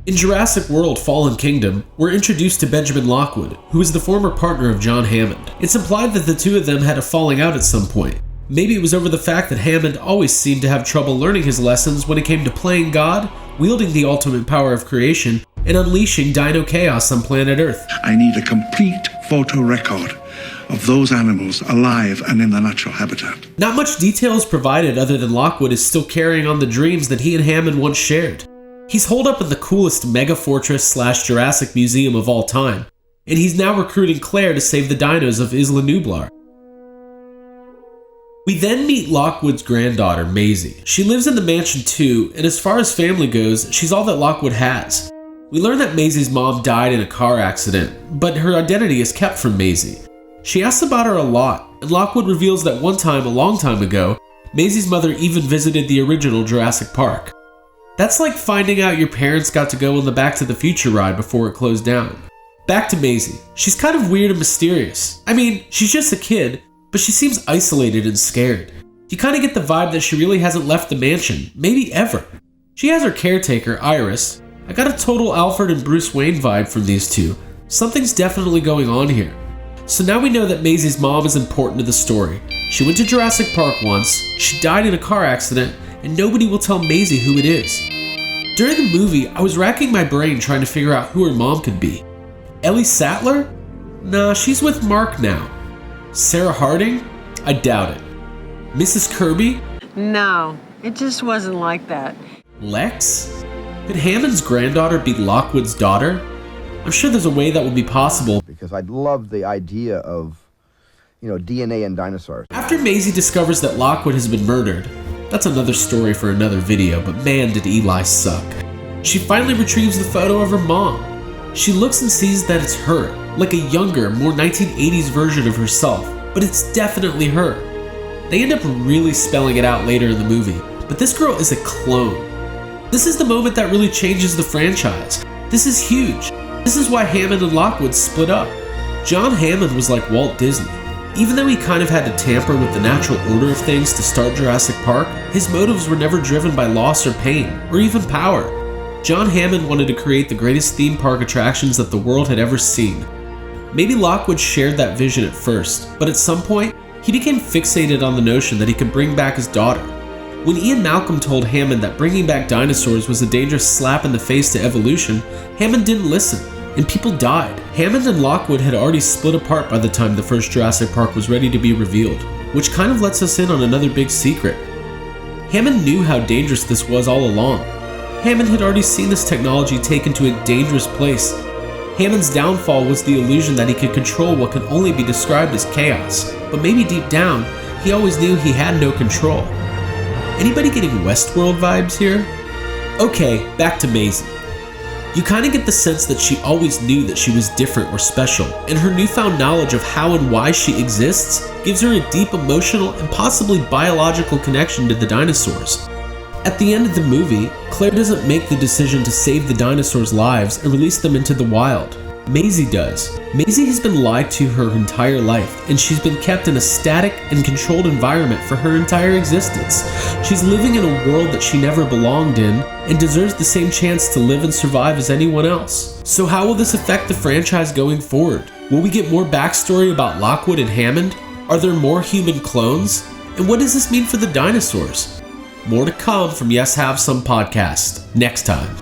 In Jurassic World Fallen Kingdom, we're introduced to Benjamin Lockwood, who is the former partner of John Hammond. It's implied that the two of them had a falling out at some point. Maybe it was over the fact that Hammond always seemed to have trouble learning his lessons when it came to playing God, wielding the ultimate power of creation, and unleashing dino chaos on planet Earth. I need a complete photo record of those animals alive and in their natural habitat. Not much detail is provided other than Lockwood is still carrying on the dreams that he and Hammond once shared. He's holed up in the coolest mega fortress / Jurassic museum of all time, and he's now recruiting Claire to save the dinos of Isla Nublar. We then meet Lockwood's granddaughter, Maisie. She lives in the mansion too, and as far as family goes, she's all that Lockwood has. We learn that Maisie's mom died in a car accident, but her identity is kept from Maisie. She asks about her a lot, and Lockwood reveals that one time, a long time ago, Maisie's mother even visited the original Jurassic Park. That's like finding out your parents got to go on the Back to the Future ride before it closed down. Back to Maisie. She's kind of weird and mysterious. I mean, she's just a kid, but she seems isolated and scared. You kind of get the vibe that she really hasn't left the mansion, maybe ever. She has her caretaker, Iris. I got a total Alfred and Bruce Wayne vibe from these two. Something's definitely going on here. So now we know that Maisie's mom is important to the story. She went to Jurassic Park once, she died in a car accident, and nobody will tell Maisie who it is. During the movie, I was racking my brain trying to figure out who her mom could be. Ellie Sattler? Nah, she's with Mark now. Sarah Harding? I doubt it. Mrs. Kirby? No, it just wasn't like that. Lex? Could Hammond's granddaughter be Lockwood's daughter? I'm sure there's a way that would be possible. Because I'd love the idea of, DNA and dinosaurs. After Maisie discovers that Lockwood has been murdered, that's another story for another video, but man did Eli suck. She finally retrieves the photo of her mom. She looks and sees that it's her, like a younger, more 1980s version of herself, but it's definitely her. They end up really spelling it out later in the movie, but this girl is a clone. This is the moment that really changes the franchise. This is huge. This is why Hammond and Lockwood split up. John Hammond was like Walt Disney. Even though he kind of had to tamper with the natural order of things to start Jurassic Park, his motives were never driven by loss or pain, or even power. John Hammond wanted to create the greatest theme park attractions that the world had ever seen. Maybe Lockwood shared that vision at first, but at some point, he became fixated on the notion that he could bring back his daughter. When Ian Malcolm told Hammond that bringing back dinosaurs was a dangerous slap in the face to evolution, Hammond didn't listen, and people died. Hammond and Lockwood had already split apart by the time the first Jurassic Park was ready to be revealed, which kind of lets us in on another big secret. Hammond knew how dangerous this was all along. Hammond had already seen this technology taken to a dangerous place. Hammond's downfall was the illusion that he could control what can only be described as chaos, but maybe deep down, he always knew he had no control. Anybody getting Westworld vibes here? Okay, back to Maisie. You kind of get the sense that she always knew that she was different or special, and her newfound knowledge of how and why she exists gives her a deep emotional and possibly biological connection to the dinosaurs. At the end of the movie, Claire doesn't make the decision to save the dinosaurs' lives and release them into the wild. Maisie does. Maisie has been lied to her entire life, and she's been kept in a static and controlled environment for her entire existence. She's living in a world that she never belonged in, and deserves the same chance to live and survive as anyone else. So how will this affect the franchise going forward? Will we get more backstory about Lockwood and Hammond? Are there more human clones? And what does this mean for the dinosaurs? More to come from Yes Have Some podcast next time.